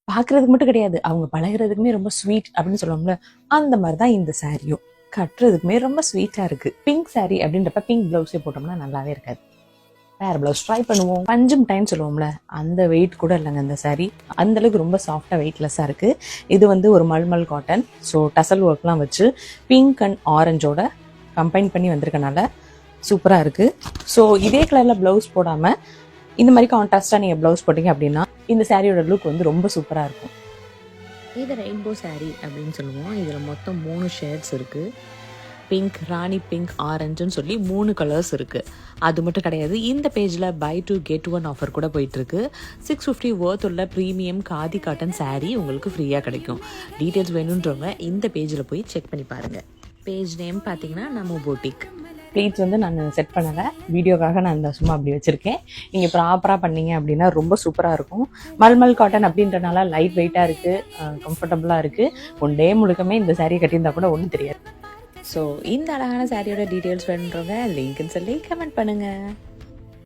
பாக்குறதுக்கு மட்டும் கிடையாது, அவங்க பழகுறதுக்குமே ரொம்ப ஸ்வீட் அப்படின்னு சொல்லுவோம்ல, அந்த மாதிரிதான் இந்த சாரியும். கட்டுறதுக்குமே ரொம்ப ஸ்வீட்டா இருக்கு. பிங்க் சாரி அப்படின்றப்ப பிங்க் பிளவுஸே போட்டோம்னா நல்லாவே இருக்காது. வேற பிளவுஸ் ட்ரை பண்ணுவோம். பஞ்சும் டைம் சொல்லுவோம்ல, அந்த வெயிட் கூட இல்லைங்க இந்த சாரி. அந்த அளவுக்கு ரொம்ப சாஃப்டா வெயிட்லெஸ்ஸா இருக்கு. இது வந்து ஒரு மல்மல் காட்டன். ஸோ டசல் ஒர்க்லாம் வச்சு பிங்க் அண்ட் ஆரஞ்சோட கம்பைன் பண்ணி வந்திருக்கனால சூப்பரா இருக்கு. ஸோ இதே கலர்ல பிளவுஸ் போடாம இந்த மாதிரி கான்ட்ராஸ்டா நீங்க பிளவுஸ் போட்டீங்க அப்படின்னா இந்த சாரியோட லுக் வந்து ரொம்ப சூப்பரா இருக்கும். இது ரெயின்போ சாரீ அப்படின்னு சொல்லுவோம். இதில் மொத்தம் 3 ஷேட்ஸ் இருக்குது. பிங்க், ராணி பிங்க், ஆரஞ்சுன்னு சொல்லி 3 கலர்ஸ் இருக்குது. அது மட்டும் கிடையாது, இந்த பேஜில் பை 2 get 1 ஆஃபர் கூட போயிட்டுருக்கு. 650 worth உள்ள ப்ரீமியம் காதி காட்டன் சாரீ உங்களுக்கு ஃப்ரீயாக கிடைக்கும். டீட்டெயில்ஸ் வேணுன்றவங்க இந்த பேஜில் போய் செக் பண்ணி பாருங்கள். பேஜ் நேம் பார்த்தீங்கன்னா நம்ம போட்டிக். ப்ளீட்ஸ் வந்து நான் செட் பண்ணலை, வீடியோக்காக நான் இந்த சும்மா அப்படி வச்சுருக்கேன். நீங்கள் ப்ராப்பராக பண்ணீங்க அப்படின்னா ரொம்ப சூப்பராக இருக்கும். மல்மல் காட்டன் அப்படின்றனால லைட் வெயிட்டாக இருக்குது, கம்ஃபர்டபுளாக இருக்குது. ஒன் டே முழுக்கமே இந்த சாரியை கட்டியிருந்தா கூட ஒன்றும் தெரியாது. ஸோ இந்த அழகான சாரியோட டீட்டெயில்ஸ் வேணுன்றவங்க லிங்க்னு சொல்லி கமெண்ட் பண்ணுங்கள்.